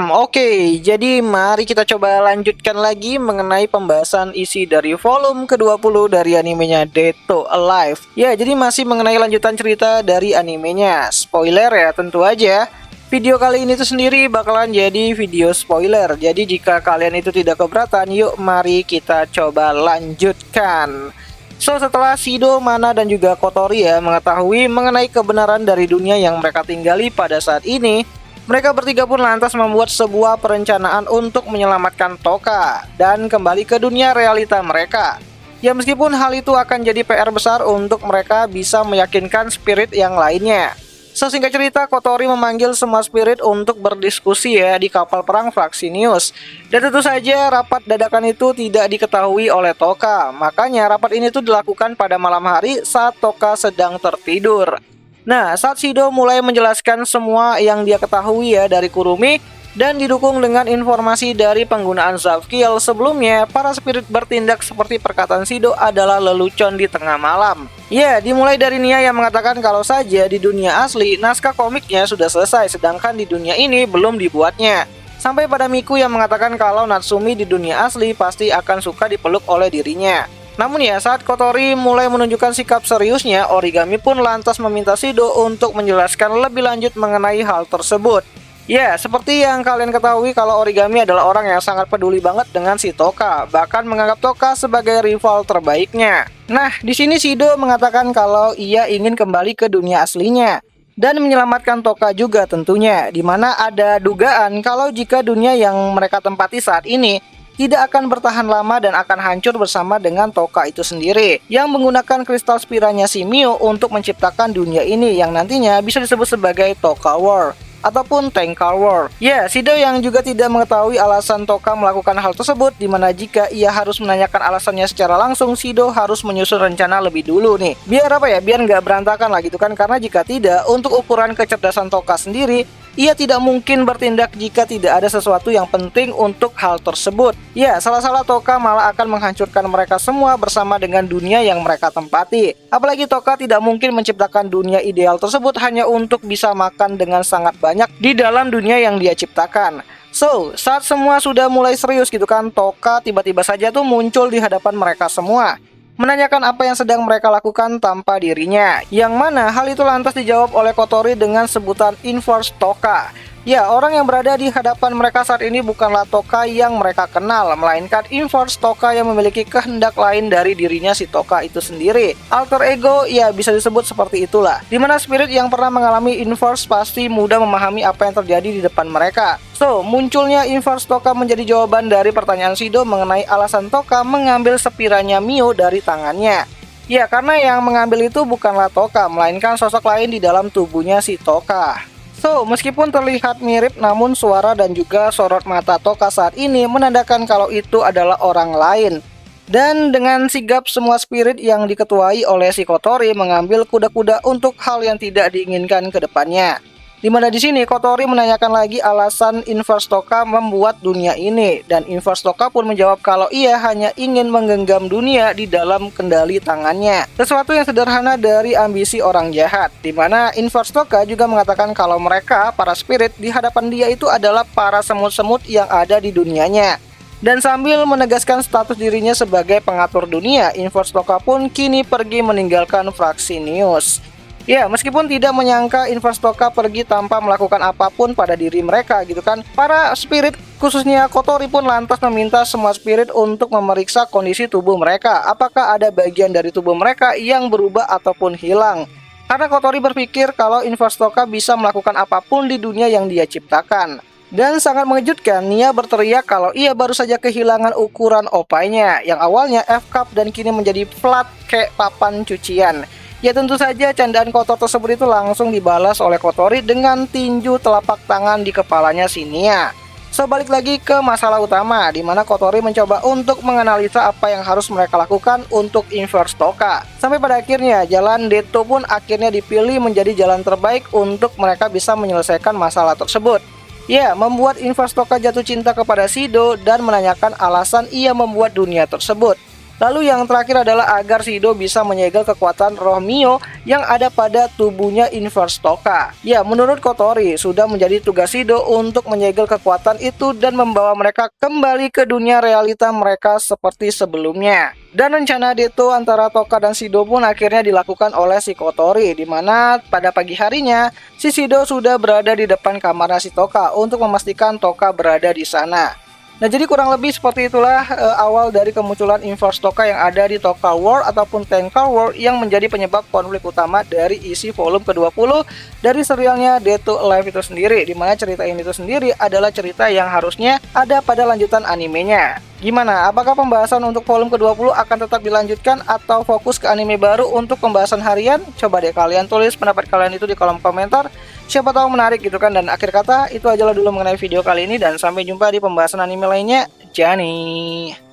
Oke, jadi mari kita coba lanjutkan lagi mengenai pembahasan isi dari volume ke-20 dari animenya Dead to Alive. Ya, jadi masih mengenai lanjutan cerita dari animenya. Spoiler ya, tentu aja. Video kali ini tuh sendiri bakalan jadi video spoiler. Jadi jika kalian itu tidak keberatan, yuk mari kita coba lanjutkan. So, setelah Shido, Mana, dan juga Kotori ya mengetahui mengenai kebenaran dari dunia yang mereka tinggali pada saat ini, mereka bertiga pun lantas membuat sebuah perencanaan untuk menyelamatkan Toka dan kembali ke dunia realita mereka. Ya, meskipun hal itu akan jadi PR besar untuk mereka bisa meyakinkan spirit yang lainnya. Sesingkat cerita, Kotori memanggil semua spirit untuk berdiskusi ya di kapal perang Fraxinius. Dan tentu saja rapat dadakan itu tidak diketahui oleh Toka. Makanya rapat ini tuh dilakukan pada malam hari saat Toka sedang tertidur. Nah, saat Shido mulai menjelaskan semua yang dia ketahui ya dari Kurumi dan didukung dengan informasi dari penggunaan Zavkiel sebelumnya, para spirit bertindak seperti perkataan Shido adalah lelucon di tengah malam. Ya, dimulai dari Nia yang mengatakan kalau saja di dunia asli naskah komiknya sudah selesai, sedangkan di dunia ini belum dibuatnya. Sampai pada Miku yang mengatakan kalau Natsumi di dunia asli pasti akan suka dipeluk oleh dirinya. Namun ya, saat Kotori mulai menunjukkan sikap seriusnya, Origami pun lantas meminta Shido untuk menjelaskan lebih lanjut mengenai hal tersebut. Ya, seperti yang kalian ketahui kalau Origami adalah orang yang sangat peduli banget dengan si Toka, bahkan menganggap Toka sebagai rival terbaiknya. Nah, di sini Shido mengatakan kalau ia ingin kembali ke dunia aslinya dan menyelamatkan Toka juga tentunya, di mana ada dugaan kalau jika dunia yang mereka tempati saat ini tidak akan bertahan lama dan akan hancur bersama dengan Toka itu sendiri yang menggunakan kristal spiranya si Mio untuk menciptakan dunia ini yang nantinya bisa disebut sebagai Toka War ataupun Tenkar War. Ya, Shido yang juga tidak mengetahui alasan Toka melakukan hal tersebut, dimana jika ia harus menanyakan alasannya secara langsung, Shido harus menyusun rencana lebih dulu nih. Biar apa ya, biar nggak berantakan lah gitu kan, karena jika tidak, untuk ukuran kecerdasan Toka sendiri, ia tidak mungkin bertindak jika tidak ada sesuatu yang penting untuk hal tersebut. Ya, salah-salah Toka malah akan menghancurkan mereka semua bersama dengan dunia yang mereka tempati. Apalagi Toka tidak mungkin menciptakan dunia ideal tersebut hanya untuk bisa makan dengan sangat banyak di dalam dunia yang dia ciptakan. So, saat semua sudah mulai serius gitu kan, Toka tiba-tiba saja tuh muncul di hadapan mereka semua, menanyakan apa yang sedang mereka lakukan tanpa dirinya. Yang mana hal itu lantas dijawab oleh Kotori dengan sebutan Inverse Toka. Ya, orang yang berada di hadapan mereka saat ini bukanlah Toka yang mereka kenal, melainkan Inverse Toka yang memiliki kehendak lain dari dirinya si Toka itu sendiri. Alter ego, ya bisa disebut seperti itulah. Dimana spirit yang pernah mengalami Inverse pasti mudah memahami apa yang terjadi di depan mereka. So, munculnya Inverse Toka menjadi jawaban dari pertanyaan Shido mengenai alasan Toka mengambil spiranya Mio dari tangannya. Ya, karena yang mengambil itu bukanlah Toka, melainkan sosok lain di dalam tubuhnya si Toka. So, meskipun terlihat mirip, namun suara dan juga sorot mata Toka saat ini menandakan kalau itu adalah orang lain. Dan dengan sigap semua spirit yang diketuai oleh si Kotori mengambil kuda-kuda untuk hal yang tidak diinginkan ke depannya. Dimana di sini Kotori menanyakan lagi alasan Inverse Toka membuat dunia ini, dan Inverse Toka pun menjawab kalau ia hanya ingin menggenggam dunia di dalam kendali tangannya. Sesuatu yang sederhana dari ambisi orang jahat. Dimana Inverse Toka juga mengatakan kalau mereka, para spirit di hadapan dia itu adalah para semut-semut yang ada di dunianya. Dan sambil menegaskan status dirinya sebagai pengatur dunia, Inverse Toka pun kini pergi meninggalkan Fraxinius. Ya, meskipun tidak menyangka Inverse Toka pergi tanpa melakukan apapun pada diri mereka gitu kan, para spirit khususnya Kotori pun lantas meminta semua spirit untuk memeriksa kondisi tubuh mereka, apakah ada bagian dari tubuh mereka yang berubah ataupun hilang. Karena Kotori berpikir kalau Inverse Toka bisa melakukan apapun di dunia yang dia ciptakan. Dan sangat mengejutkan, Nia berteriak kalau ia baru saja kehilangan ukuran opainya yang awalnya F-cup dan kini menjadi flat kayak papan cucian. Ya, tentu saja candaan kotor tersebut itu langsung dibalas oleh Kotori dengan tinju telapak tangan di kepalanya si Nia. So, balik lagi ke masalah utama, di mana Kotori mencoba untuk menganalisa apa yang harus mereka lakukan untuk Inverse Toka. Sampai pada akhirnya, jalan Deto pun akhirnya dipilih menjadi jalan terbaik untuk mereka bisa menyelesaikan masalah tersebut. Ya, membuat Inverse Toka jatuh cinta kepada Shido dan menanyakan alasan ia membuat dunia tersebut. Lalu yang terakhir adalah agar Shido bisa menyegel kekuatan roh Mio yang ada pada tubuhnya Inverse Toka. Ya, menurut Kotori, sudah menjadi tugas Shido untuk menyegel kekuatan itu dan membawa mereka kembali ke dunia realita mereka seperti sebelumnya. Dan rencana Deto antara Toka dan Shido pun akhirnya dilakukan oleh si Kotori, di mana pada pagi harinya si Shido sudah berada di depan kamarnya si Toka untuk memastikan Toka berada di sana. Nah, jadi kurang lebih seperti itulah awal dari kemunculan Inverse Toka yang ada di Toka World ataupun Tenka World yang menjadi penyebab konflik utama dari isi volume ke-20 dari serialnya Dead to Alive itu sendiri, dimana cerita ini itu sendiri adalah cerita yang harusnya ada pada lanjutan animenya. Gimana? Apakah pembahasan untuk volume ke-20 akan tetap dilanjutkan atau fokus ke anime baru untuk pembahasan harian? Coba deh kalian tulis pendapat kalian itu di kolom komentar. Siapa tahu menarik gitu kan. Dan akhir kata itu aja dulu mengenai video kali ini, dan sampai jumpa di pembahasan anime lainnya. Jani.